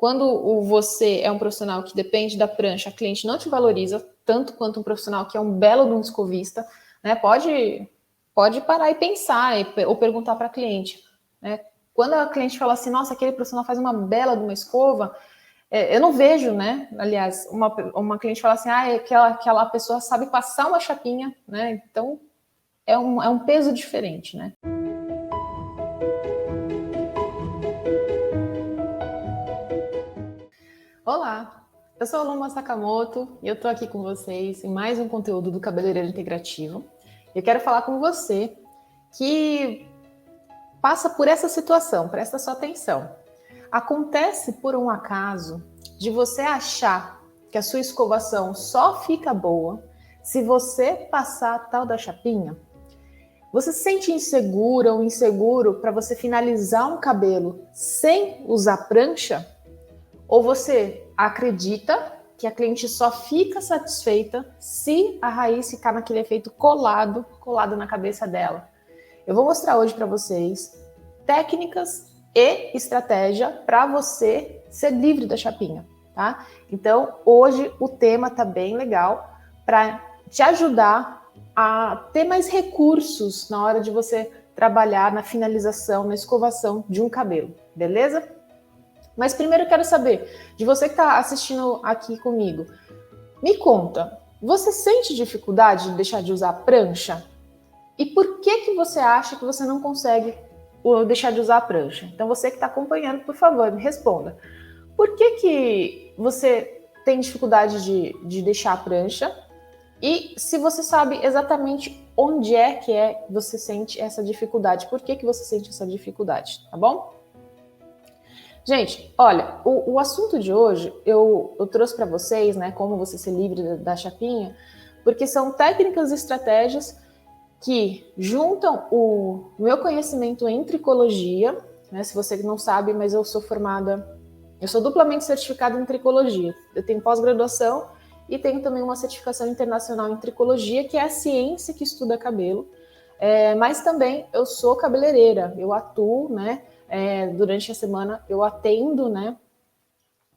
Quando você é um profissional que depende da prancha, a cliente não te valoriza tanto quanto um profissional que é um belo de um escovista, né? Pode parar e pensar ou perguntar para a cliente, né? Quando a cliente fala assim, nossa, aquele profissional faz uma bela de uma escova, eu não vejo, né? Aliás, uma cliente fala assim, aquela pessoa sabe passar uma chapinha, né? Então, é um peso diferente, né? Olá, eu sou a Luma Sakamoto e eu tô aqui com vocês em mais um conteúdo do Cabeleireiro Integrativo. Eu quero falar com você que passa por essa situação, presta sua atenção. Acontece por um acaso de você achar que a sua escovação só fica boa se você passar a tal da chapinha? Você se sente insegura ou inseguro para você finalizar um cabelo sem usar prancha? Ou você acredita que a cliente só fica satisfeita se a raiz ficar naquele efeito colado na cabeça dela? Eu vou mostrar hoje para vocês técnicas e estratégia para você ser livre da chapinha, tá? Então, hoje o tema tá bem legal para te ajudar a ter mais recursos na hora de você trabalhar na finalização, na escovação de um cabelo, beleza? Mas primeiro eu quero saber, de você que está assistindo aqui comigo, me conta, você sente dificuldade de deixar de usar prancha? E por que você acha que você não consegue deixar de usar a prancha? Então você que está acompanhando, por favor, me responda. Por que você tem dificuldade de deixar a prancha? E se você sabe exatamente onde é que você sente essa dificuldade, por que você sente essa dificuldade, tá bom? Gente, olha, o assunto de hoje eu trouxe para vocês, né, como você ser livre da chapinha, porque são técnicas e estratégias que juntam o meu conhecimento em tricologia, né, se você não sabe, mas eu sou duplamente certificada em tricologia. Eu tenho pós-graduação e tenho também uma certificação internacional em tricologia, que é a ciência que estuda cabelo, mas também eu sou cabeleireira, eu atuo, né, durante a semana eu atendo, né,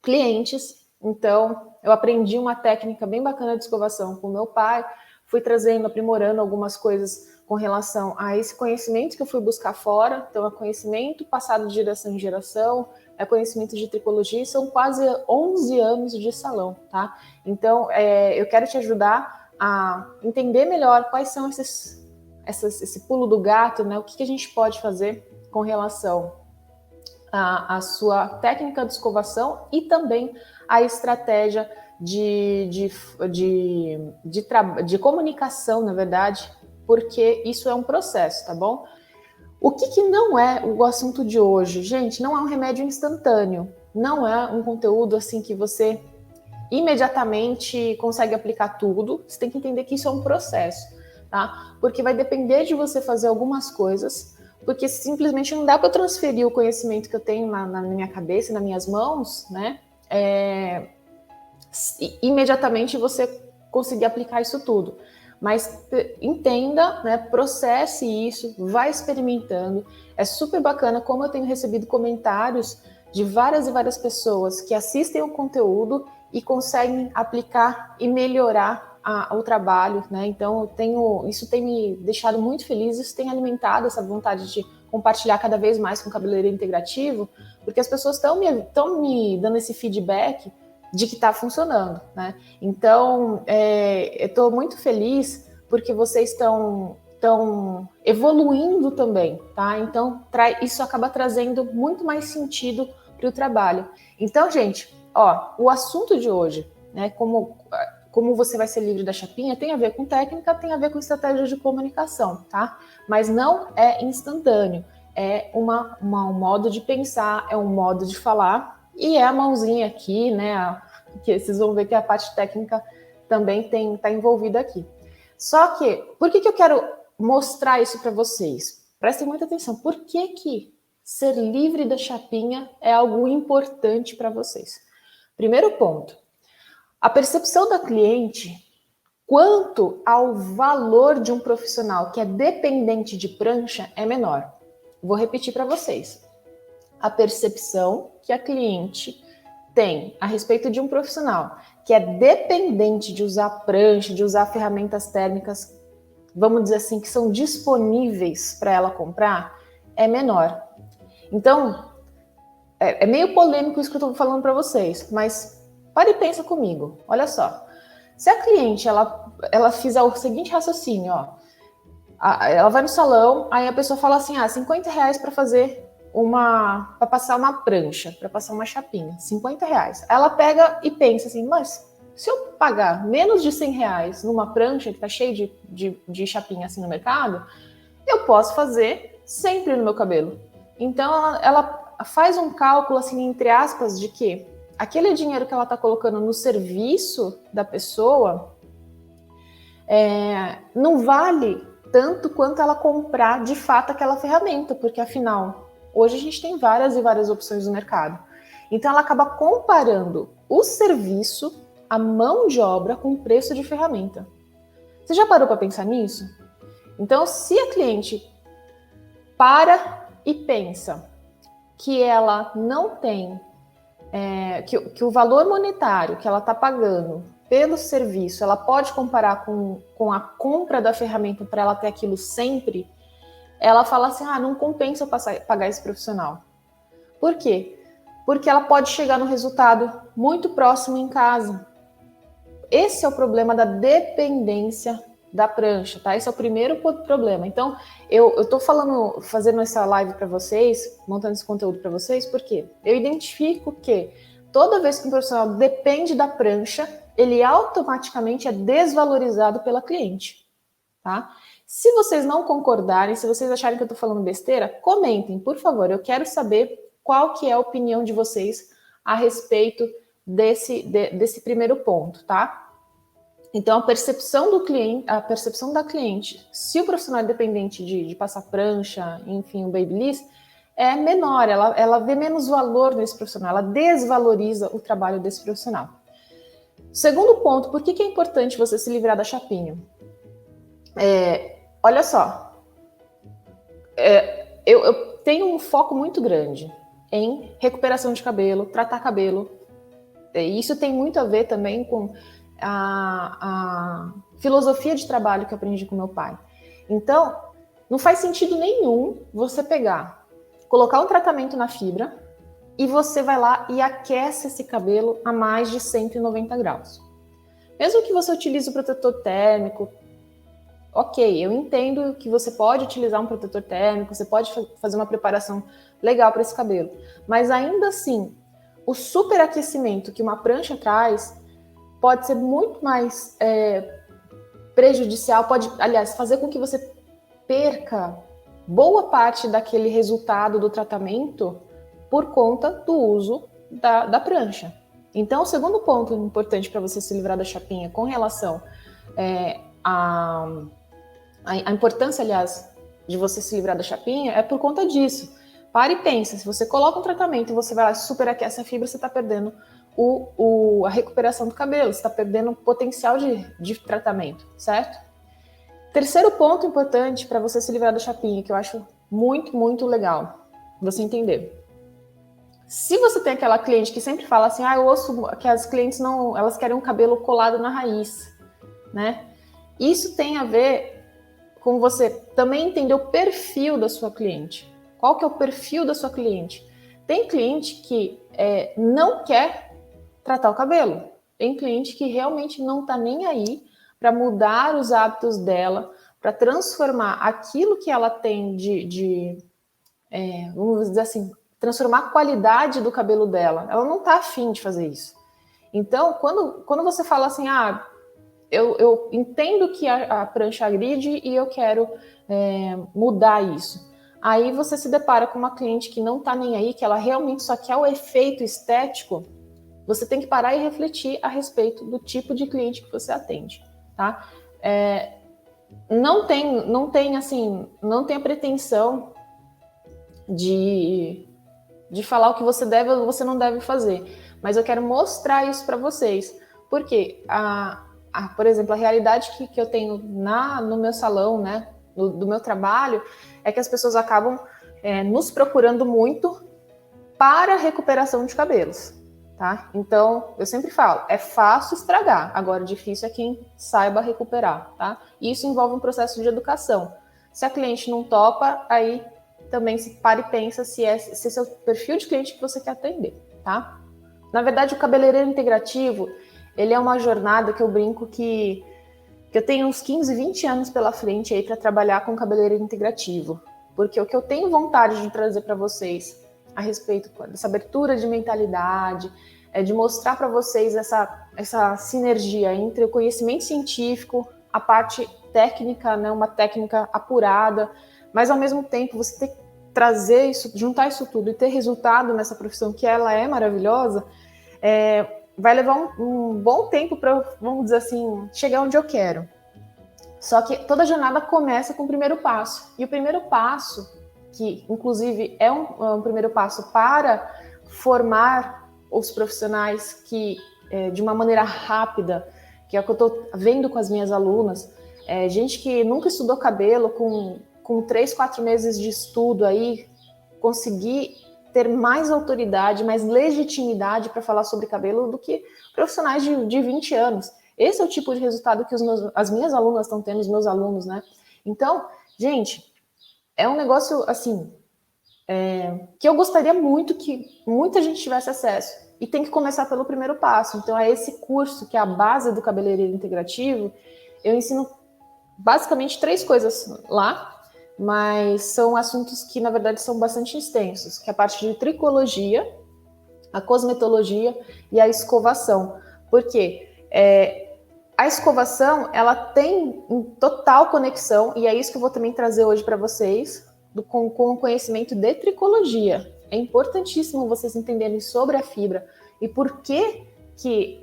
clientes. Então eu aprendi uma técnica bem bacana de escovação com meu pai, fui trazendo, aprimorando algumas coisas com relação a esse conhecimento que eu fui buscar fora. Então é conhecimento passado de geração em geração, é conhecimento de tricologia, e são quase 11 anos de salão, tá? Então eu quero te ajudar a entender melhor quais são esse pulo do gato, né? O que a gente pode fazer com relação a sua técnica de escovação e também a estratégia de comunicação, na verdade, porque isso é um processo, tá bom? O que não é o assunto de hoje? Gente, não é um remédio instantâneo, não é um conteúdo assim que você imediatamente consegue aplicar tudo. Você tem que entender que isso é um processo, tá? Porque vai depender de você fazer algumas coisas, porque simplesmente não dá para transferir o conhecimento que eu tenho na minha cabeça, nas minhas mãos, né? Imediatamente você conseguir aplicar isso tudo. Mas entenda, né? Processe isso, vai experimentando. É super bacana como eu tenho recebido comentários de várias e várias pessoas que assistem o conteúdo e conseguem aplicar e melhorar o trabalho, né? Então isso tem me deixado muito feliz, isso tem alimentado essa vontade de compartilhar cada vez mais com o cabeleireiro integrativo, porque as pessoas estão me dando esse feedback de que está funcionando, né? Então eu estou muito feliz porque vocês estão evoluindo também, tá? Então isso acaba trazendo muito mais sentido para o trabalho. Então, gente, o assunto de hoje, né? Como você vai ser livre da chapinha, tem a ver com técnica, tem a ver com estratégia de comunicação, tá? Mas não é instantâneo, é um modo de pensar, é um modo de falar, e é a mãozinha aqui, né? Que vocês vão ver que a parte técnica também está envolvida aqui. Só que, por que eu quero mostrar isso para vocês? Prestem muita atenção. Por que ser livre da chapinha é algo importante para vocês? Primeiro ponto. A percepção da cliente quanto ao valor de um profissional que é dependente de prancha é menor. Vou repetir para vocês. A percepção que a cliente tem a respeito de um profissional que é dependente de usar prancha, de usar ferramentas térmicas, vamos dizer assim, que são disponíveis para ela comprar, é menor. Então, é meio polêmico isso que eu estou falando para vocês, mas pare e pensa comigo. Olha só, se a cliente ela fizer o seguinte raciocínio, ó, ela vai no salão, aí a pessoa fala assim, R$50 para fazer para passar uma prancha, para passar uma chapinha, R$50. Ela pega e pensa assim, mas se eu pagar menos de R$100 numa prancha que está cheia de chapinha assim no mercado, eu posso fazer sempre no meu cabelo. Então ela faz um cálculo assim, entre aspas, de que aquele dinheiro que ela está colocando no serviço da pessoa não vale tanto quanto ela comprar de fato aquela ferramenta, porque afinal, hoje a gente tem várias e várias opções no mercado. Então ela acaba comparando o serviço, a mão de obra com o preço de ferramenta. Você já parou para pensar nisso? Então, se a cliente para e pensa que ela não tem, que o valor monetário que ela está pagando pelo serviço, ela pode comparar com a compra da ferramenta para ela ter aquilo sempre, ela fala assim, não compensa eu pagar esse profissional. Por quê? Porque ela pode chegar no resultado muito próximo em casa. Esse é o problema da dependência da prancha, tá? Esse é o primeiro problema. Então, eu tô fazendo essa live para vocês, montando esse conteúdo para vocês, porque eu identifico que toda vez que um profissional depende da prancha, ele automaticamente é desvalorizado pela cliente, tá? Se vocês não concordarem, se vocês acharem que eu tô falando besteira, comentem, por favor. Eu quero saber qual que é a opinião de vocês a respeito desse primeiro ponto, tá? Então, a percepção da cliente, se o profissional é dependente de passar prancha, enfim, o babyliss, é menor, ela vê menos valor nesse profissional, ela desvaloriza o trabalho desse profissional. Segundo ponto, por que é importante você se livrar da chapinha? Olha só, eu tenho um foco muito grande em recuperação de cabelo, tratar cabelo. Isso tem muito a ver também com a filosofia de trabalho que eu aprendi com meu pai. Então, não faz sentido nenhum você colocar um tratamento na fibra e você vai lá e aquece esse cabelo a mais de 190 graus. Mesmo que você utilize o protetor térmico, ok, eu entendo que você pode utilizar um protetor térmico, você pode fazer uma preparação legal para esse cabelo, mas ainda assim, o superaquecimento que uma prancha traz pode ser muito mais prejudicial, pode, aliás, fazer com que você perca boa parte daquele resultado do tratamento por conta do uso da prancha. Então, o segundo ponto importante para você se livrar da chapinha com relação à importância, aliás, de você se livrar da chapinha é por conta disso. Pare e pense, se você coloca um tratamento e você vai lá e superaquece a fibra, você está perdendo a recuperação do cabelo, você está perdendo o potencial de tratamento, certo? Terceiro ponto importante para você se livrar da chapinha, que eu acho muito, muito legal você entender. Se você tem aquela cliente que sempre fala assim, eu ouço que as clientes elas querem um cabelo colado na raiz, né? Isso tem a ver com você também entender o perfil da sua cliente. Qual que é o perfil da sua cliente? Tem cliente que não quer tratar o cabelo. Tem cliente que realmente não está nem aí para mudar os hábitos dela, para transformar aquilo que ela tem vamos dizer assim, transformar a qualidade do cabelo dela. Ela não está afim de fazer isso. Então, quando você fala assim, eu entendo que a prancha agride e eu quero mudar isso. Aí você se depara com uma cliente que não está nem aí, que ela realmente só quer o efeito estético. Você tem que parar e refletir a respeito do tipo de cliente que você atende, tá? Não tem a pretensão de falar o que você deve ou você não deve fazer, mas eu quero mostrar isso para vocês, porque por exemplo, a realidade que eu tenho no meu salão, né, do meu trabalho, é que as pessoas acabam nos procurando muito para recuperação de cabelos, tá? Então, eu sempre falo, é fácil estragar, agora difícil é quem saiba recuperar, tá? E isso envolve um processo de educação. Se a cliente não topa, aí também se para e pensa se esse é o perfil de cliente que você quer atender, tá? Na verdade, o cabeleireiro integrativo, ele é uma jornada que eu brinco que eu tenho uns 15, 20 anos pela frente aí para trabalhar com cabeleireiro integrativo. Porque o que eu tenho vontade de trazer para vocês a respeito dessa abertura de mentalidade, é de mostrar para vocês essa sinergia entre o conhecimento científico, a parte técnica, né, uma técnica apurada, mas ao mesmo tempo você ter que trazer isso, juntar isso tudo e ter resultado nessa profissão que ela é maravilhosa, vai levar um bom tempo para, vamos dizer assim, chegar onde eu quero. Só que toda jornada começa com o primeiro passo. E o primeiro passo, que inclusive é um primeiro passo para formar os profissionais que, de uma maneira rápida, que é o que eu estou vendo com as minhas alunas, gente que nunca estudou cabelo, com 3, 4 meses de estudo aí, conseguir ter mais autoridade, mais legitimidade para falar sobre cabelo do que profissionais de 20 anos. Esse é o tipo de resultado que as minhas alunas estão tendo, os meus alunos, né? Então, gente, é um negócio, assim, que eu gostaria muito que muita gente tivesse acesso. E tem que começar pelo primeiro passo. Então, é esse curso, que é a base do cabeleireiro integrativo. Eu ensino basicamente 3 coisas lá, mas são assuntos que, na verdade, são bastante extensos, que é a parte de tricologia, a cosmetologia e a escovação. Por quê? A escovação, ela tem total conexão, e é isso que eu vou também trazer hoje para vocês, com o conhecimento de tricologia. É importantíssimo vocês entenderem sobre a fibra e por que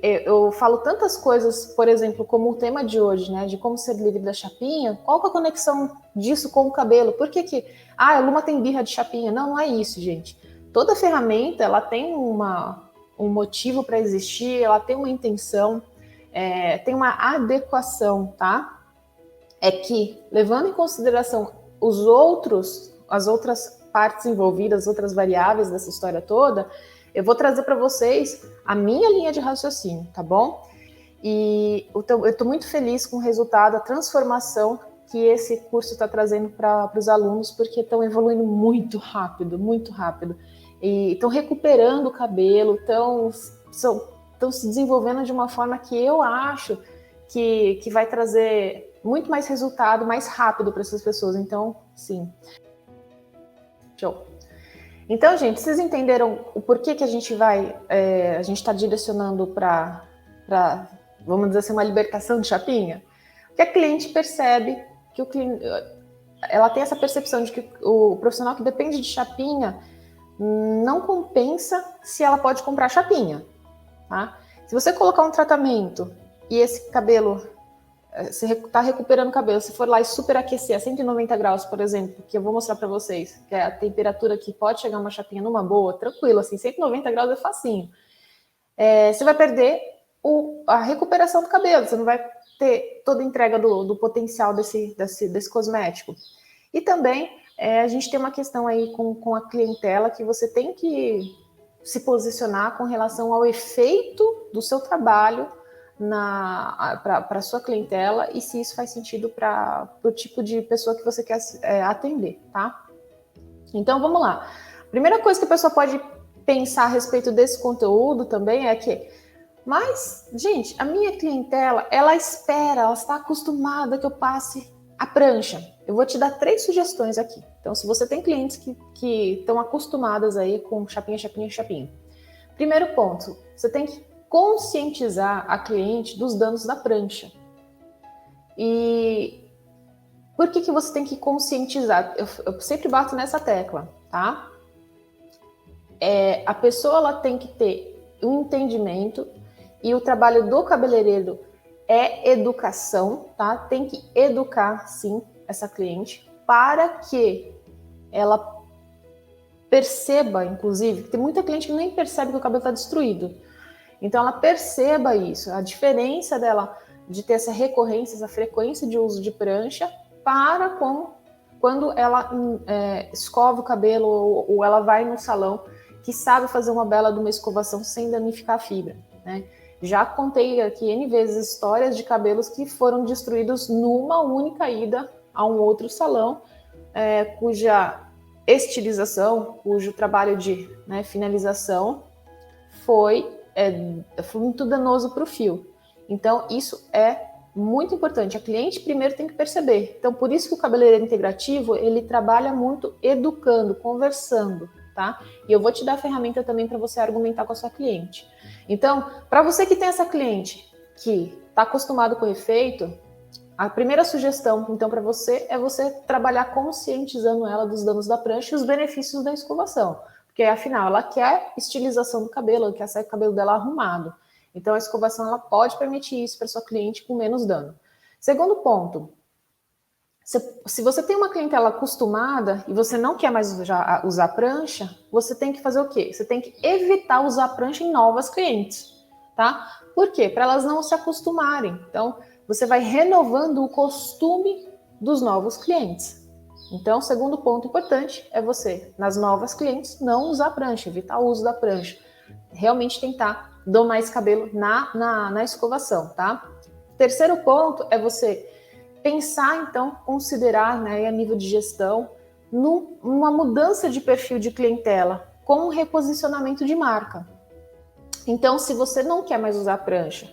eu falo tantas coisas, por exemplo, como o tema de hoje, né, de como ser livre da chapinha. Qual que é a conexão disso com o cabelo? Por que a Luma tem birra de chapinha? Não, não é isso, gente. Toda ferramenta, ela tem um motivo para existir, ela tem uma intenção, tem uma adequação, tá? É que, levando em consideração as outras partes envolvidas, as outras variáveis dessa história toda, eu vou trazer para vocês a minha linha de raciocínio, tá bom? E eu estou muito feliz com o resultado, a transformação que esse curso está trazendo para os alunos, porque estão evoluindo muito rápido, e estão recuperando o cabelo, estão se desenvolvendo de uma forma que eu acho que vai trazer muito mais resultado, mais rápido para essas pessoas. Então, sim. Show. Então, gente, vocês entenderam o porquê que a gente está direcionando para, vamos dizer assim, uma libertação de chapinha? Porque a cliente percebe que ela tem essa percepção de que o profissional que depende de chapinha não compensa se ela pode comprar chapinha, tá? Se você colocar um tratamento e esse cabelo, você está recuperando o cabelo, se for lá e superaquecer a 190 graus, por exemplo, que eu vou mostrar para vocês, que é a temperatura que pode chegar uma chapinha numa boa, tranquilo, assim, 190 graus é facinho. Você vai perder a recuperação do cabelo, você não vai ter toda a entrega do potencial desse cosmético. E também a gente tem uma questão aí com a clientela que você tem que se posicionar com relação ao efeito do seu trabalho para a sua clientela e se isso faz sentido para o tipo de pessoa que você quer atender, tá? Então, vamos lá. Primeira coisa que a pessoa pode pensar a respeito desse conteúdo também é que, mas, gente, a minha clientela, ela espera, ela está acostumada que eu passe a prancha. Eu vou te dar 3 sugestões aqui. Então, se você tem clientes que estão acostumadas aí com chapinha. Primeiro ponto, você tem que conscientizar a cliente dos danos da prancha. E por que você tem que conscientizar? Eu sempre bato nessa tecla, tá? A pessoa ela tem que ter um entendimento e o trabalho do cabeleireiro é educação, tá? Tem que educar, sim, essa cliente para que ela perceba, inclusive, tem muita cliente que nem percebe que o cabelo está destruído. Então, ela perceba isso, a diferença dela de ter essa recorrência, essa frequência de uso de prancha para quando ela escova o cabelo ou ela vai no salão que sabe fazer uma bela de uma escovação sem danificar a fibra, né? Já contei aqui N vezes histórias de cabelos que foram destruídos numa única ida a um outro salão, cuja estilização, cujo trabalho de finalização foi muito danoso para o fio. Então, isso é muito importante. A cliente primeiro tem que perceber. Então, por isso que o cabeleireiro integrativo, ele trabalha muito educando, conversando, tá? E eu vou te dar a ferramenta também para você argumentar com a sua cliente. Então, para você que tem essa cliente que está acostumado com o efeito, a primeira sugestão, então, para você é você trabalhar conscientizando ela dos danos da prancha e os benefícios da escovação. Porque, afinal, ela quer estilização do cabelo, ela quer sair com o cabelo dela arrumado. Então, a escovação ela pode permitir isso para sua cliente com menos dano. Segundo ponto, se você tem uma clientela acostumada e você não quer mais usar prancha, você tem que fazer o quê? Você tem que evitar usar prancha em novas clientes, tá? Por quê? Para elas não se acostumarem. Então, você vai renovando o costume dos novos clientes. Então, o segundo ponto importante é você, nas novas clientes, não usar prancha, evitar o uso da prancha. Realmente tentar domar esse cabelo na escovação, tá? Terceiro ponto é você pensar, então, considerar, né, a nível de gestão, numa mudança de perfil de clientela com um reposicionamento de marca. Então, se você não quer mais usar prancha,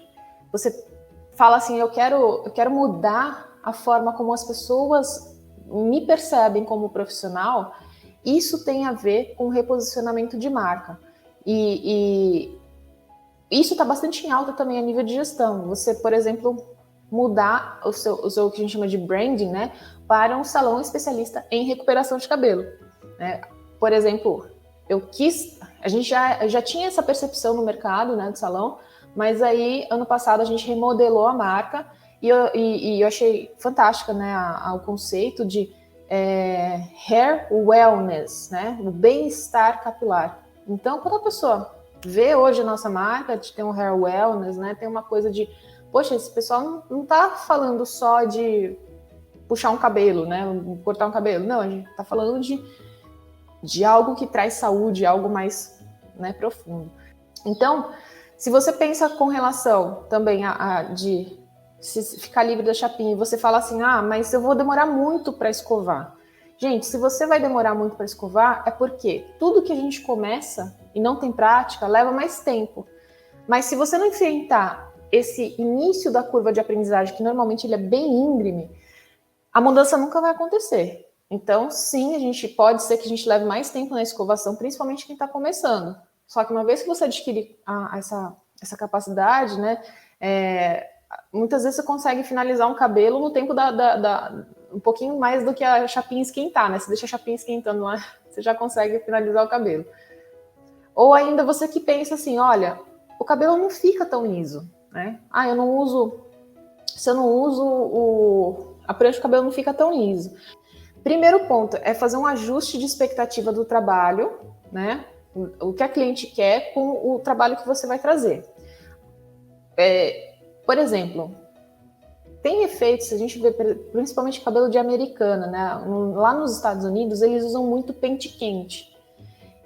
você fala assim, eu quero mudar a forma como as pessoas me percebem como profissional, isso tem a ver com reposicionamento de marca. E isso está bastante em alta também a nível de gestão. Você, por exemplo, mudar o seu que a gente chama de branding, né, para um salão especialista em recuperação de cabelo, né? Por exemplo, a gente já tinha essa percepção no mercado, né, do salão, mas aí ano passado a gente remodelou a marca e eu achei fantástica, né, o conceito de hair wellness, né, o bem-estar capilar. Então, quando a pessoa vê hoje a nossa marca, de ter um hair wellness, né, tem uma coisa de, poxa, esse pessoal não tá falando só de puxar um cabelo, né, cortar um cabelo, não, a gente tá falando de algo que traz saúde, algo mais, né, profundo. Então, se você pensa com relação também de se ficar livre da chapinha e você fala assim, mas eu vou demorar muito para escovar. Gente, se você vai demorar muito para escovar, é porque tudo que a gente começa e não tem prática leva mais tempo. Mas se você não enfrentar esse início da curva de aprendizagem, que normalmente ele é bem íngreme, a mudança nunca vai acontecer. Então, sim, pode ser que a gente leve mais tempo na escovação, principalmente quem está começando. Só que uma vez que você adquire essa capacidade, né, muitas vezes você consegue finalizar um cabelo no tempo um pouquinho mais do que a chapinha esquentar, né? Você deixa a chapinha esquentando lá, você já consegue finalizar o cabelo. Ou ainda você que pensa assim, olha, o cabelo não fica tão liso, né? Se eu não uso a prancha, o cabelo não fica tão liso. Primeiro ponto é fazer um ajuste de expectativa do trabalho, né? O que a cliente quer com o trabalho que você vai trazer. Por exemplo, tem efeitos, a gente vê principalmente cabelo de americana, né? Lá nos Estados Unidos, eles usam muito pente quente.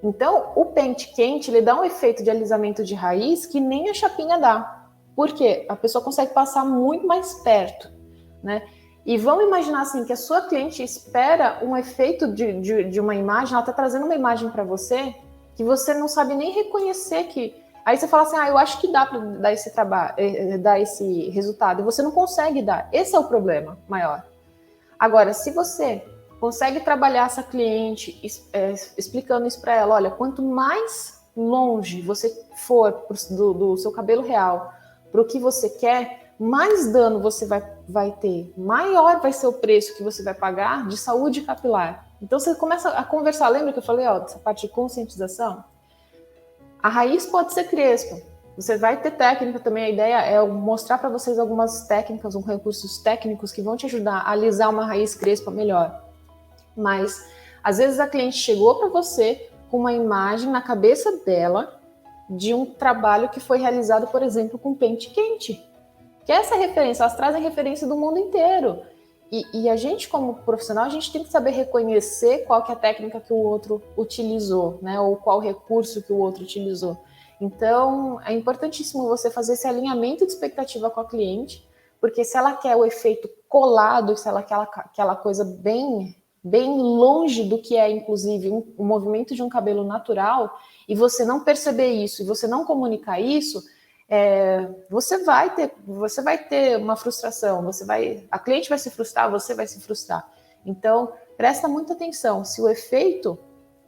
Então, o pente quente, ele dá um efeito de alisamento de raiz que nem a chapinha dá. Por quê? A pessoa consegue passar muito mais perto, né? E vamos imaginar assim, que a sua cliente espera um efeito de uma imagem, ela está trazendo uma imagem para você que você não sabe nem reconhecer que... Aí você fala assim, eu acho que dá para dar esse trabalho, dar esse resultado, e você não consegue dar. Esse é o problema maior. Agora, se você consegue trabalhar essa cliente explicando isso para ela, olha, quanto mais longe você for do seu cabelo real para o que você quer, mais dano você vai ter, maior vai ser o preço que você vai pagar de saúde capilar. Então você começa a conversar, lembra que eu falei, dessa parte de conscientização? A raiz pode ser crespa, você vai ter técnica também, a ideia é mostrar para vocês algumas técnicas, recursos técnicos que vão te ajudar a alisar uma raiz crespa melhor. Mas, às vezes a cliente chegou para você com uma imagem na cabeça dela de um trabalho que foi realizado, por exemplo, com pente quente. Que é essa referência, elas trazem referência do mundo inteiro. E a gente, como profissional, a gente tem que saber reconhecer qual que é a técnica que o outro utilizou, né? Ou qual recurso que o outro utilizou. Então, é importantíssimo você fazer esse alinhamento de expectativa com a cliente, porque se ela quer o efeito colado, se ela quer aquela coisa bem longe do que é, inclusive, um movimento de um cabelo natural, e você não perceber isso, e você não comunicar isso, você vai ter uma frustração, a cliente vai se frustrar, você vai se frustrar. Então, presta muita atenção se o efeito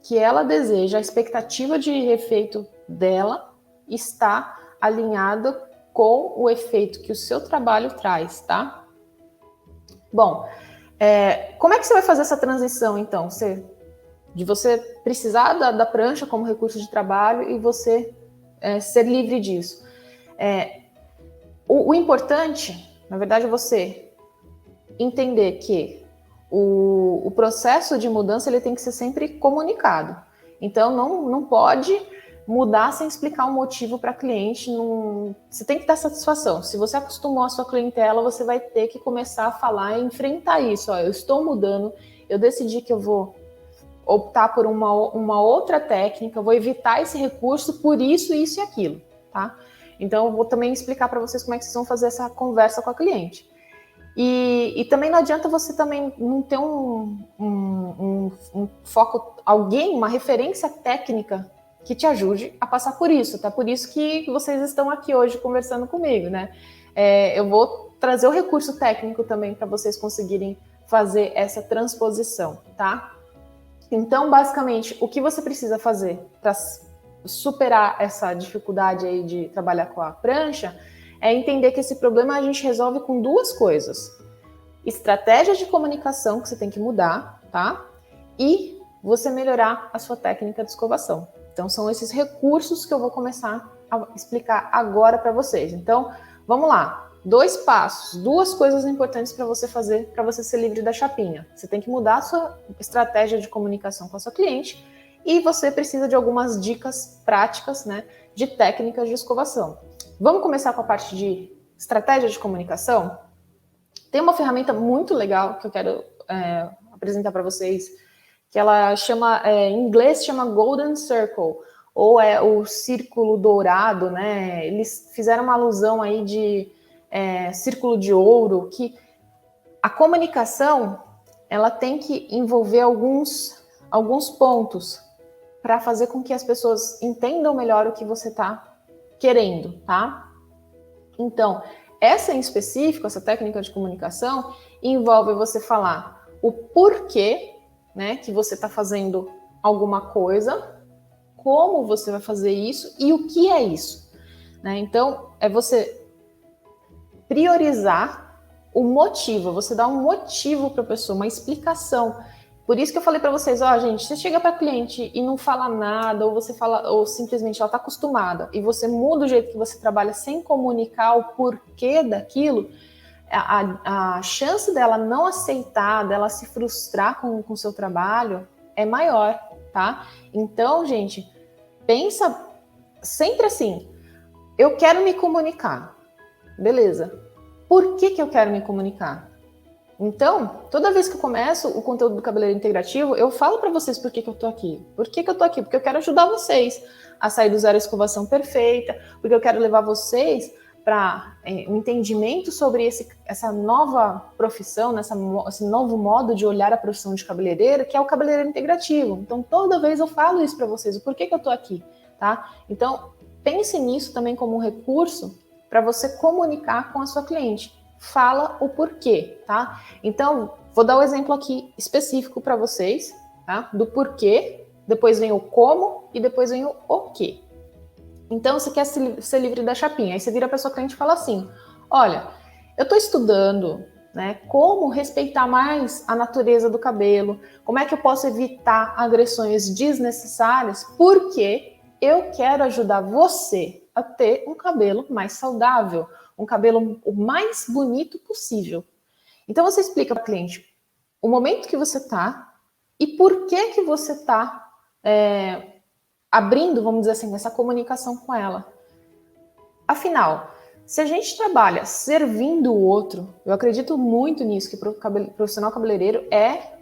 que ela deseja, a expectativa de efeito dela está alinhada com o efeito que o seu trabalho traz, tá? Bom, como é que você vai fazer essa transição, então? De você precisar da prancha como recurso de trabalho e você ser livre disso. O importante, na verdade, é você entender que o processo de mudança ele tem que ser sempre comunicado. Então, não pode mudar sem explicar um motivo para a cliente. Você tem que dar satisfação. Se você acostumou a sua clientela, você vai ter que começar a falar e enfrentar isso. Eu estou mudando, eu decidi que eu vou optar por uma outra técnica, eu vou evitar esse recurso por isso, isso e aquilo, tá? Então, eu vou também explicar para vocês como é que vocês vão fazer essa conversa com a cliente. E também não adianta você também não ter um foco, uma referência técnica que te ajude a passar por isso. Até por isso que vocês estão aqui hoje conversando comigo, né? Eu vou trazer o recurso técnico também para vocês conseguirem fazer essa transposição, tá? Então, basicamente, o que você precisa fazer para superar essa dificuldade aí de trabalhar com a prancha é entender que esse problema a gente resolve com duas coisas. Estratégia de comunicação que você tem que mudar, tá? E você melhorar a sua técnica de escovação. Então, são esses recursos que eu vou começar a explicar agora para vocês. Então, vamos lá. 2 passos, 2 coisas importantes para você fazer, para você ser livre da chapinha. Você tem que mudar a sua estratégia de comunicação com a sua cliente e você precisa de algumas dicas práticas, né, de técnicas de escovação. Vamos começar com a parte de estratégia de comunicação? Tem uma ferramenta muito legal que eu quero apresentar para vocês, que ela chama, em inglês chama Golden Circle, ou o círculo dourado, né? Eles fizeram uma alusão aí de círculo de ouro, que a comunicação ela tem que envolver alguns pontos para fazer com que as pessoas entendam melhor o que você está querendo, tá? Então, essa em específico, essa técnica de comunicação, envolve você falar o porquê, né, que você está fazendo alguma coisa, como você vai fazer isso e o que é isso, né? Então, é você priorizar o motivo, você dá um motivo para a pessoa, uma explicação. Por isso que eu falei para vocês, gente, você chega para a cliente e não fala nada, ou você fala, ou simplesmente ela está acostumada, e você muda o jeito que você trabalha sem comunicar o porquê daquilo, a chance dela não aceitar, dela se frustrar com o seu trabalho é maior, tá? Então, gente, pensa sempre assim, eu quero me comunicar, beleza. Por que eu quero me comunicar? Então, toda vez que eu começo o conteúdo do Cabeleireiro Integrativo, eu falo para vocês por que eu tô aqui. Por que eu tô aqui? Porque eu quero ajudar vocês a sair do zero à escovação perfeita, porque eu quero levar vocês para um entendimento sobre essa nova profissão, esse novo modo de olhar a profissão de cabeleireiro, que é o cabeleireiro integrativo. Então, toda vez eu falo isso para vocês, o porquê que eu tô aqui, tá? Então, pense nisso também como um recurso para você comunicar com a sua cliente. Fala o porquê, tá? Então, vou dar um exemplo aqui específico para vocês, tá? Do porquê, depois vem o como e depois vem o quê. Então, você quer ser livre da chapinha. Aí você vira para sua cliente e fala assim, olha, eu estou estudando, né, como respeitar mais a natureza do cabelo, como é que eu posso evitar agressões desnecessárias, porque eu quero ajudar você a ter um cabelo mais saudável, um cabelo o mais bonito possível. Então, você explica para o cliente o momento que você está e por que você está abrindo, vamos dizer assim, essa comunicação com ela. Afinal, Se a gente trabalha servindo o outro, eu acredito muito nisso, que profissional cabeleireiro é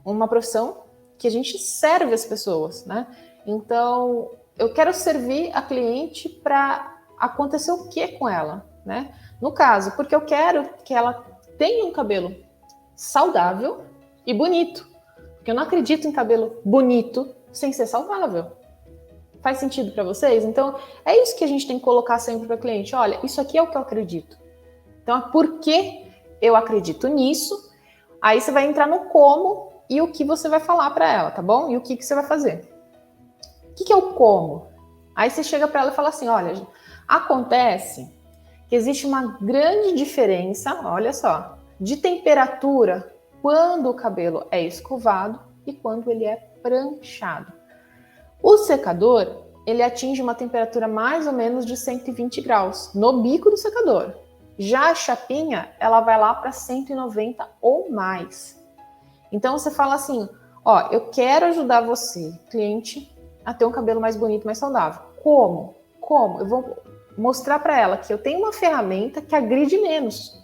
uma profissão que a gente serve as pessoas, né? Então, eu quero servir a cliente para acontecer o que com ela, né? No caso, porque eu quero que ela tenha um cabelo saudável e bonito. Porque eu não acredito em cabelo bonito sem ser saudável. Faz sentido para vocês? Então, é isso que a gente tem que colocar sempre para o cliente. Olha, isso aqui é o que eu acredito. Então, é porque eu acredito nisso. Aí você vai entrar no como e o que você vai falar para ela, tá bom? E o que você vai fazer. O que é o como? Aí você chega para ela e fala assim, olha, acontece que existe uma grande diferença, olha só, de temperatura quando o cabelo é escovado e quando ele é pranchado. O secador, ele atinge uma temperatura mais ou menos de 120 graus no bico do secador. Já a chapinha, ela vai lá para 190 ou mais. Então você fala assim, ó, eu quero ajudar você, cliente, a ter um cabelo mais bonito, mais saudável. Como? Como? Eu vou mostrar para ela que eu tenho uma ferramenta que agride menos,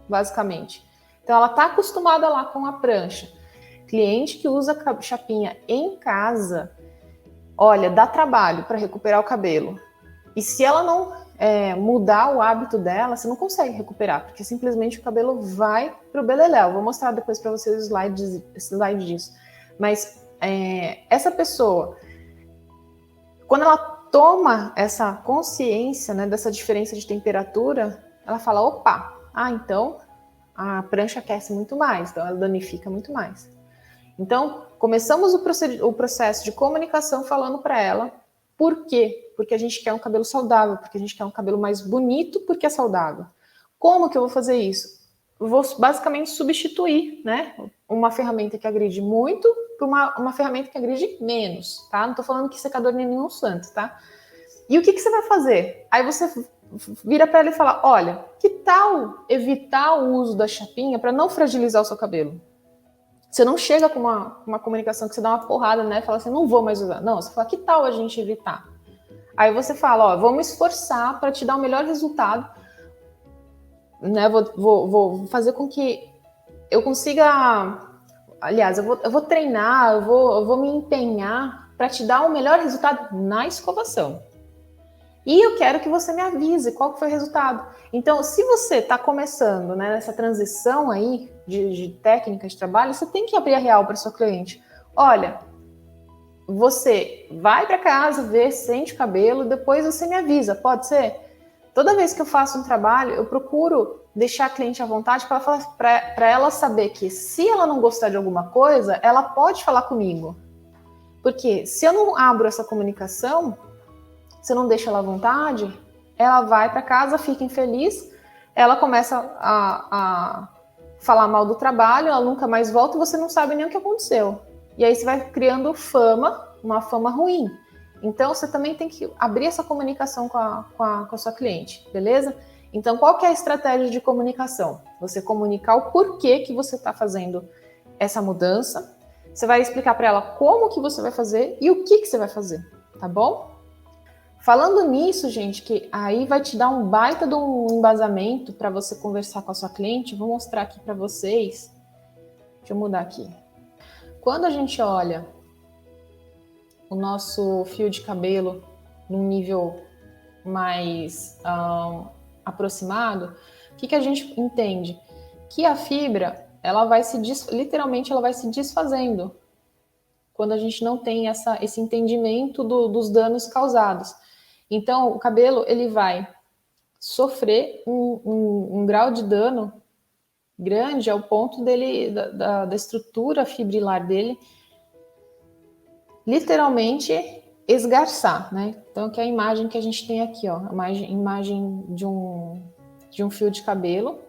basicamente. Então ela está acostumada lá com a prancha. Cliente que usa chapinha em casa, olha, dá trabalho para recuperar o cabelo. E se ela não mudar o hábito dela, você não consegue recuperar, porque simplesmente o cabelo vai para o beleléu. Vou mostrar depois para vocês o slide disso. Mas essa pessoa, quando ela toma essa consciência, né, dessa diferença de temperatura, ela fala, opa, então a prancha aquece muito mais, então ela danifica muito mais. Então, começamos o processo de comunicação falando para ela por quê? Porque a gente quer um cabelo saudável, porque a gente quer um cabelo mais bonito porque é saudável. Como que eu vou fazer isso? Eu vou basicamente substituir, né, uma ferramenta que agride muito por uma ferramenta que agride menos, tá? Não estou falando que secador nem nenhum santo, tá? E o que você vai fazer? Aí você vira para ela e fala, olha, que tal evitar o uso da chapinha para não fragilizar o seu cabelo? Você não chega com uma comunicação que você dá uma porrada, né? Fala assim, não vou mais usar. Não, você fala, que tal a gente evitar? Aí você fala, ó, vou me esforçar para te dar o melhor resultado, né? Vou fazer com que eu consiga, aliás, eu vou treinar, eu vou me empenhar para te dar o melhor resultado na escovação. E eu quero que você me avise qual foi o resultado. Então, se você está começando, né, nessa transição aí de técnica de trabalho, você tem que abrir a real para o seu cliente. Olha, você vai para casa, vê, sente o cabelo, depois você me avisa, pode ser? Toda vez que eu faço um trabalho, eu procuro deixar a cliente à vontade para ela saber que se ela não gostar de alguma coisa, ela pode falar comigo. Porque se eu não abro essa comunicação, se eu não deixo ela à vontade, ela vai para casa, fica infeliz, ela começa a falar mal do trabalho, ela nunca mais volta e você não sabe nem o que aconteceu. E aí você vai criando fama, uma fama ruim. Então você também tem que abrir essa comunicação com a sua cliente, beleza? Então qual que é a estratégia de comunicação? Você comunicar o porquê que você está fazendo essa mudança, você vai explicar para ela como que você vai fazer e o que você vai fazer, tá bom? Falando nisso, gente, que aí vai te dar um baita de um embasamento para você conversar com a sua cliente, vou mostrar aqui para vocês. Deixa eu mudar aqui. Quando a gente olha o nosso fio de cabelo num nível mais aproximado, o que a gente entende? Que a fibra, ela vai literalmente ela vai se desfazendo quando a gente não tem esse entendimento dos danos causados. Então, o cabelo ele vai sofrer um grau de dano grande ao ponto dele da estrutura fibrilar dele literalmente esgarçar, né? Então, que é a imagem que a gente tem aqui, ó, a imagem de um fio de cabelo,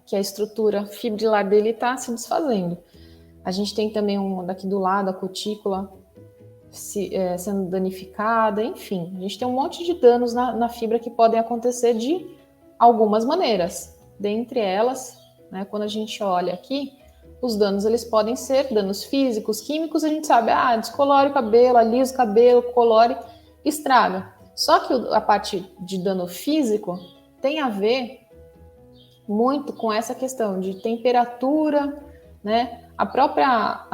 que a estrutura fibrilar dele está se desfazendo. A gente tem também daqui do lado a cutícula sendo danificada, enfim. A gente tem um monte de danos na fibra que podem acontecer de algumas maneiras. Dentre elas, né, quando a gente olha aqui, os danos eles podem ser danos físicos, químicos, a gente sabe, descolore o cabelo, alisa o cabelo, colore, estraga. Só que a parte de dano físico tem a ver muito com essa questão de temperatura, né? A própria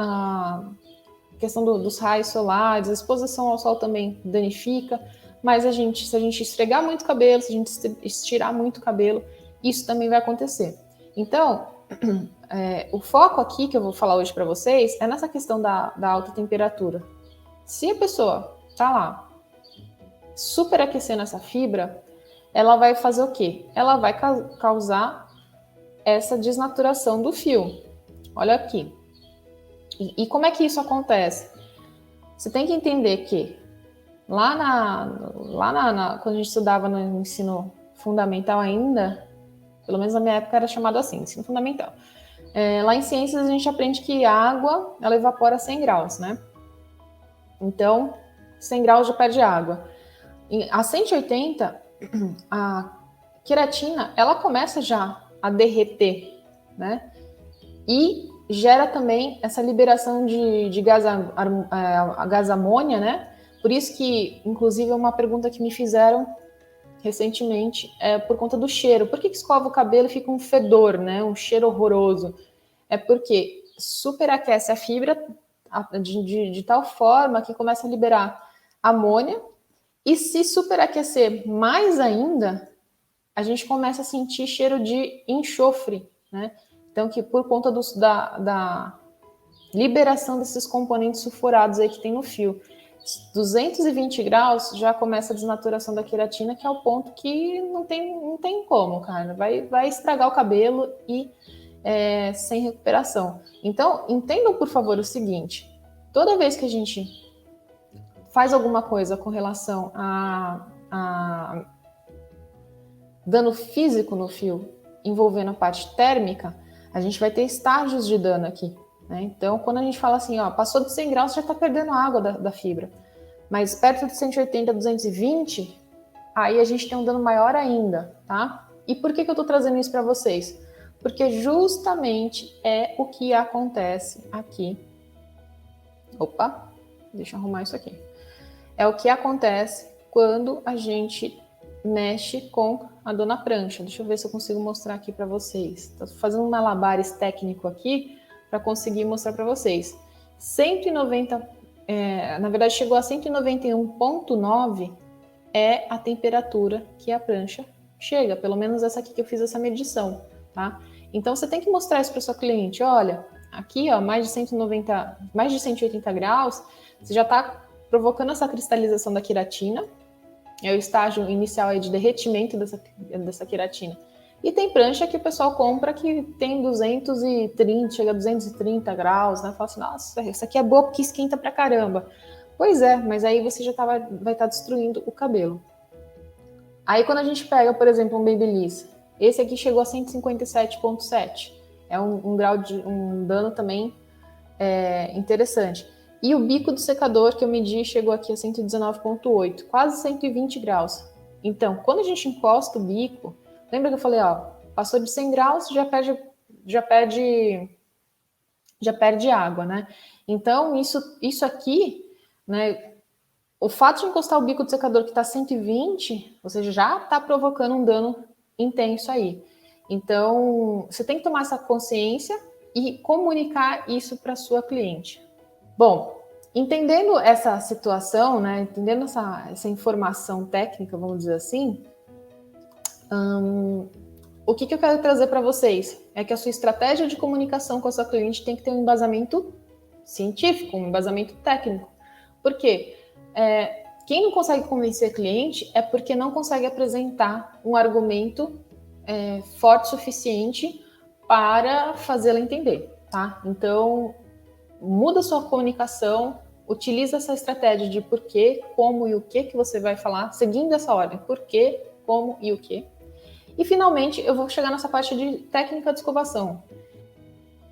questão dos raios solares, a exposição ao sol também danifica, mas se a gente esfregar muito o cabelo, se a gente estirar muito o cabelo, isso também vai acontecer. Então, o foco aqui que eu vou falar hoje para vocês é nessa questão da alta temperatura. Se a pessoa tá lá superaquecendo essa fibra, ela vai fazer o quê? Ela vai causar essa desnaturação do fio. Olha aqui. E como é que isso acontece? Você tem que entender que quando a gente estudava no ensino fundamental ainda, pelo menos na minha época era chamado assim, ensino fundamental. Lá em ciências a gente aprende que a água, ela evapora a 100 graus, né? Então, 100 graus já perde água. A 180, a queratina, ela começa já a derreter, né? E gera também essa liberação de gás amônia, né? Por isso que, inclusive, uma pergunta que me fizeram recentemente é por conta do cheiro. Por que escova o cabelo e fica um fedor, né? Um cheiro horroroso? É porque superaquece a fibra de tal forma que começa a liberar amônia, e se superaquecer mais ainda, a gente começa a sentir cheiro de enxofre, né? Então, que por conta da liberação desses componentes sulfurados aí que tem no fio. 220 graus já começa a desnaturação da queratina, que é o ponto que não tem como, cara. Vai estragar o cabelo e sem recuperação. Então, entendam, por favor, o seguinte. Toda vez que a gente faz alguma coisa com relação a dano físico no fio, envolvendo a parte térmica, a gente vai ter estágios de dano aqui, né? Então, quando a gente fala assim, ó, passou de 100 graus, já está perdendo a água da fibra. Mas perto de 180, 220, aí a gente tem um dano maior ainda, tá? E por que eu estou trazendo isso para vocês? Porque justamente é o que acontece aqui. Opa, deixa eu arrumar isso aqui. É o que acontece quando a gente mexe com a dona prancha. Deixa eu ver se eu consigo mostrar aqui para vocês. Estou fazendo um malabares técnico aqui para conseguir mostrar para vocês. 190, na verdade chegou a 191,9 é a temperatura que a prancha chega, pelo menos essa aqui que eu fiz essa medição, tá? Então você tem que mostrar isso para sua cliente. Olha, aqui ó, mais de 180 graus, você já está provocando essa cristalização da queratina. É o estágio inicial aí de derretimento dessa queratina. E tem prancha que o pessoal compra que tem 230, chega a 230 graus, né? Fala assim, nossa, isso aqui é boa porque esquenta pra caramba. Pois é, mas aí você já vai estar destruindo o cabelo. Aí quando a gente pega, por exemplo, um Babyliss, esse aqui chegou a 157,7. É um grau de um dano também interessante. E o bico do secador que eu medi chegou aqui a 119,8, quase 120 graus. Então, quando a gente encosta o bico, lembra que eu falei, ó, passou de 100 graus, já perde água, né? Então, isso aqui, né, o fato de encostar o bico do secador que está 120, você já está provocando um dano intenso aí. Então, você tem que tomar essa consciência e comunicar isso para sua cliente. Bom, entendendo essa situação, né, entendendo essa informação técnica, vamos dizer assim, o que eu quero trazer para vocês é que a sua estratégia de comunicação com a sua cliente tem que ter um embasamento científico, um embasamento técnico. Por quê? Quem não consegue convencer cliente é porque não consegue apresentar um argumento forte o suficiente para fazê-la entender, tá? Então, muda sua comunicação, utiliza essa estratégia de porquê, como e o que você vai falar, seguindo essa ordem, porquê, como e o que. E finalmente eu vou chegar nessa parte de técnica de escovação.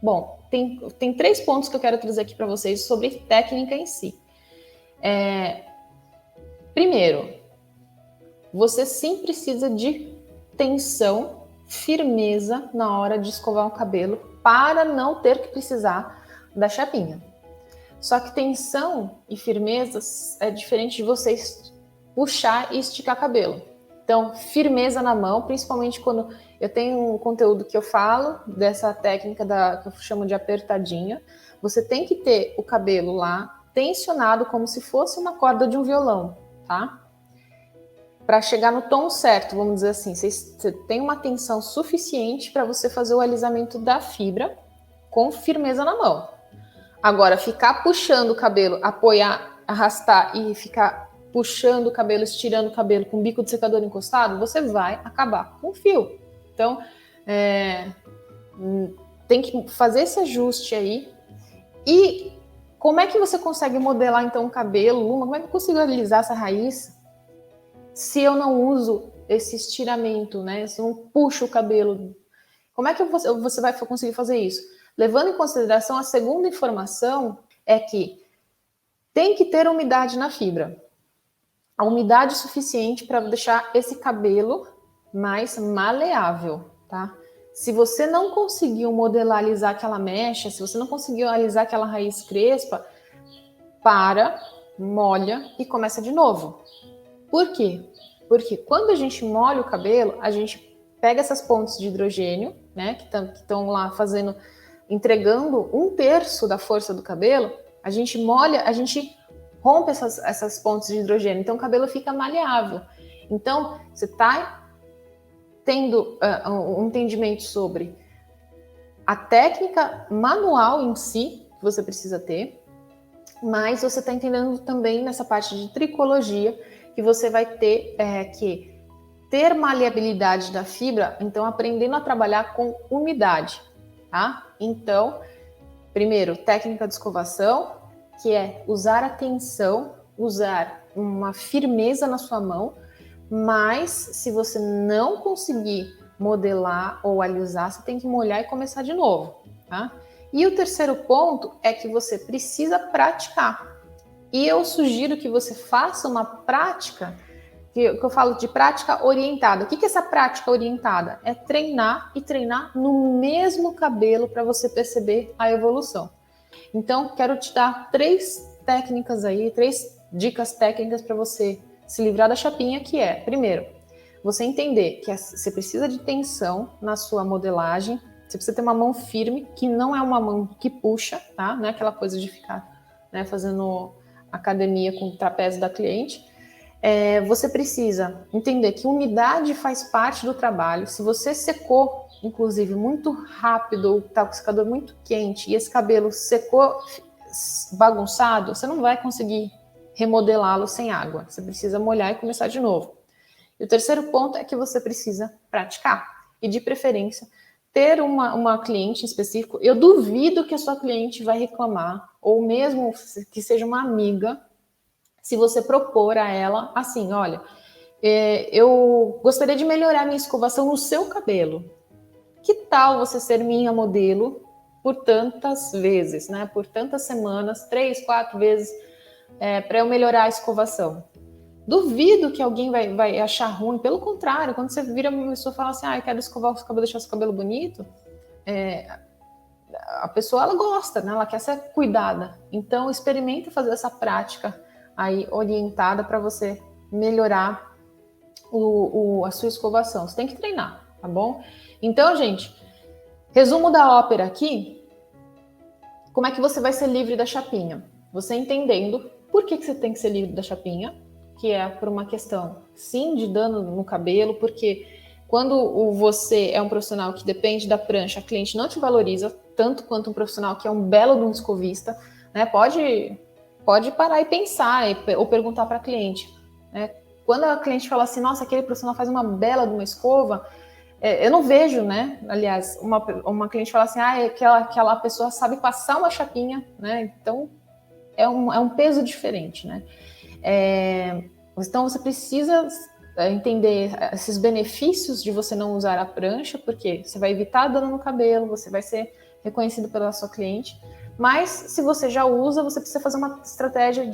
Bom, tem 3 pontos que eu quero trazer aqui para vocês sobre técnica em si. Primeiro, você sim precisa de tensão, firmeza na hora de escovar o cabelo para não ter que precisar da chapinha. Só que tensão e firmeza é diferente de vocês puxar e esticar cabelo. Então, firmeza na mão, principalmente quando eu tenho um conteúdo que eu falo dessa técnica que eu chamo de apertadinha. Você tem que ter o cabelo lá tensionado como se fosse uma corda de um violão, tá? Para chegar no tom certo, vamos dizer assim, você tem uma tensão suficiente para você fazer o alisamento da fibra com firmeza na mão. Agora, ficar puxando o cabelo, apoiar, arrastar e ficar puxando o cabelo, estirando o cabelo com o bico de secador encostado, você vai acabar com o fio. Então, tem que fazer esse ajuste aí. E como é que você consegue modelar, então, o cabelo, Luma? Como é que eu consigo alisar essa raiz se eu não uso esse estiramento, né? Se eu não puxo o cabelo? Como é que você vai conseguir fazer isso? Levando em consideração, a segunda informação é que tem que ter umidade na fibra. A umidade suficiente para deixar esse cabelo mais maleável, tá? Se você não conseguiu modelar, alisar aquela mecha, se você não conseguiu alisar aquela raiz crespa, para, molha e começa de novo. Por quê? Porque quando a gente molha o cabelo, a gente pega essas pontes de hidrogênio, né, que estão lá entregando 1/3 da força do cabelo, a gente molha, a gente rompe essas pontes de hidrogênio, então o cabelo fica maleável. Então, você está tendo um entendimento sobre a técnica manual em si, que você precisa ter, mas você está entendendo também nessa parte de tricologia, que você vai ter que ter maleabilidade da fibra, então aprendendo a trabalhar com umidade, tá? Então, primeiro, técnica de escovação, que é usar a tensão, usar uma firmeza na sua mão, mas se você não conseguir modelar ou alisar, você tem que molhar e começar de novo, tá? E o terceiro ponto é que você precisa praticar. E eu sugiro que você faça uma prática, que eu falo de prática orientada. O que é essa prática orientada? É treinar e treinar no mesmo cabelo para você perceber a evolução. Então, quero te dar 3 técnicas aí, 3 dicas técnicas para você se livrar da chapinha, que é, primeiro, você entender que você precisa de tensão na sua modelagem, você precisa ter uma mão firme, que não é uma mão que puxa, tá? Não é aquela coisa de ficar, né, fazendo academia com o trapézio da cliente. Você precisa entender que umidade faz parte do trabalho. Se você secou, inclusive, muito rápido, ou está com o secador muito quente, e esse cabelo secou bagunçado, você não vai conseguir remodelá-lo sem água. Você precisa molhar e começar de novo. E o terceiro ponto é que você precisa praticar. E, de preferência, ter uma cliente em específico. Eu duvido que a sua cliente vai reclamar, ou mesmo que seja uma amiga, se você propor a ela assim, olha, eu gostaria de melhorar minha escovação no seu cabelo. Que tal você ser minha modelo por tantas vezes, né? Por tantas semanas, 3, 4 vezes, para eu melhorar a escovação. Duvido que alguém vai achar ruim. Pelo contrário, quando você vira uma pessoa e fala assim, eu quero escovar o seu cabelo, deixar o seu cabelo bonito, a pessoa, ela gosta, né? Ela quer ser cuidada. Então, experimenta fazer essa prática aí orientada para você melhorar a sua escovação. Você tem que treinar, tá bom? Então, gente, resumo da ópera aqui. Como é que você vai ser livre da chapinha? Você entendendo por que você tem que ser livre da chapinha, que é por uma questão, sim, de dano no cabelo, porque quando você é um profissional que depende da prancha, a cliente não te valoriza tanto quanto um profissional que é um belo de um escovista, né? Pode parar e pensar ou perguntar para a cliente, né? Quando a cliente fala assim, nossa, aquele profissional faz uma bela de uma escova, eu não vejo, né? Aliás, uma cliente fala assim, aquela pessoa sabe passar uma chapinha, né? Então, é um peso diferente, né? Então, você precisa entender esses benefícios de você não usar a prancha, porque você vai evitar dano no cabelo, você vai ser reconhecido pela sua cliente, mas se você já usa, você precisa fazer uma estratégia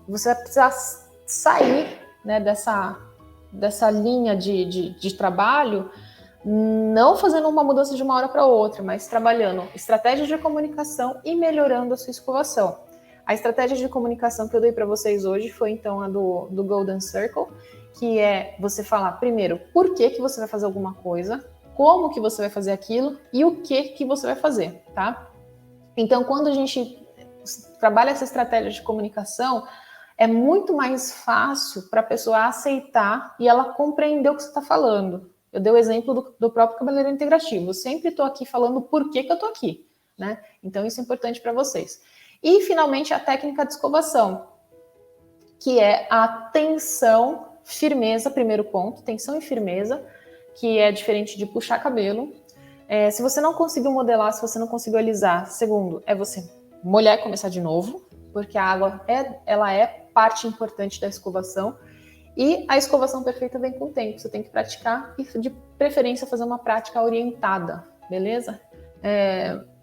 você vai precisar sair, né, dessa linha de trabalho, não fazendo uma mudança de uma hora para outra, mas trabalhando estratégias de comunicação e melhorando a sua escovação. A estratégia de comunicação que eu dei para vocês hoje foi, então, a do Golden Circle, que é você falar, primeiro, por que você vai fazer alguma coisa, como que você vai fazer aquilo e o que você vai fazer, tá? Então, quando a gente trabalha essa estratégia de comunicação, é muito mais fácil para a pessoa aceitar e ela compreender o que você está falando. Eu dei o exemplo do próprio cabeleireiro integrativo. Eu sempre estou aqui falando por que eu estou aqui, né? Então, isso é importante para vocês. E, finalmente, a técnica de escovação, que é a tensão, firmeza, primeiro ponto, tensão e firmeza, que é diferente de puxar cabelo. Se você não conseguiu modelar, se você não conseguiu alisar, segundo, é você molhar e começar de novo, porque a água ela é parte importante da escovação. E a escovação perfeita vem com o tempo. Você tem que praticar e, de preferência, fazer uma prática orientada, beleza?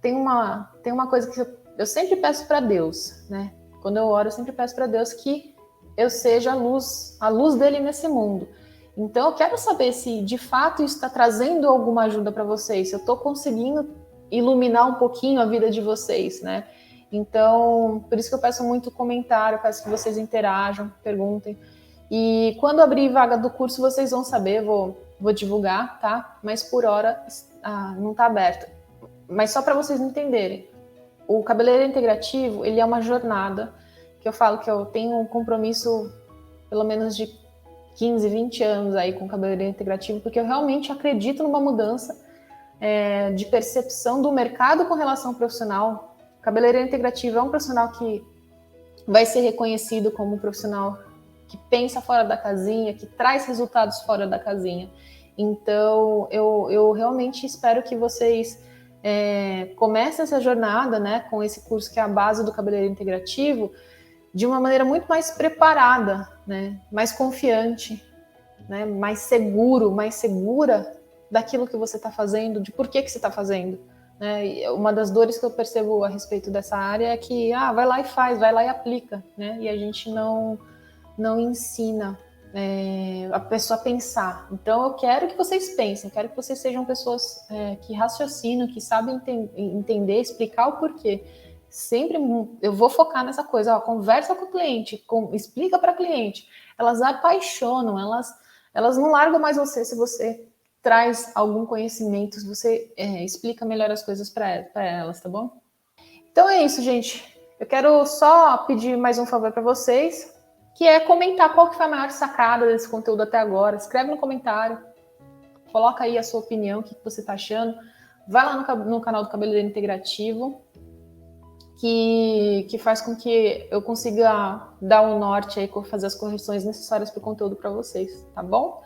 Tem uma coisa que eu sempre peço para Deus, né? Quando eu oro, eu sempre peço para Deus que eu seja a luz dele nesse mundo. Então, eu quero saber se, de fato, isso está trazendo alguma ajuda para vocês, se eu estou conseguindo iluminar um pouquinho a vida de vocês, né? Então, por isso que eu peço muito comentário, peço que vocês interajam, perguntem. E quando abrir vaga do curso, vocês vão saber, vou divulgar, tá? Mas por hora não está aberto. Mas só para vocês entenderem, o cabeleireiro integrativo, ele é uma jornada, que eu falo que eu tenho um compromisso pelo menos de 15, 20 anos aí com o cabeleireiro integrativo, porque eu realmente acredito numa mudança de percepção do mercado com relação ao profissional. O cabeleireiro integrativo é um profissional que vai ser reconhecido como um profissional que pensa fora da casinha, que traz resultados fora da casinha. Então, eu realmente espero que vocês comecem essa jornada, né, com esse curso que é a base do cabeleireiro integrativo, de uma maneira muito mais preparada, né, mais confiante, né, mais segura daquilo que você está fazendo, de por que você está fazendo. Né? E uma das dores que eu percebo a respeito dessa área é que vai lá e faz, vai lá e aplica, né? E a gente não ensina a pessoa a pensar. Então eu quero que vocês pensem, quero que vocês sejam pessoas que raciocinam, que sabem entender, explicar o porquê. Sempre eu vou focar nessa coisa, conversa com o cliente, explica para o cliente. Elas apaixonam, elas não largam mais você se você traz algum conhecimento, se você explica melhor as coisas para elas, tá bom? Então é isso, gente. Eu quero só pedir mais um favor para vocês, que é comentar qual que foi a maior sacada desse conteúdo até agora. Escreve no comentário, coloca aí a sua opinião, o que você está achando. Vai lá no canal do Cabeleireiro Integrativo, que faz com que eu consiga dar um norte aí, fazer as correções necessárias para o conteúdo para vocês, tá bom?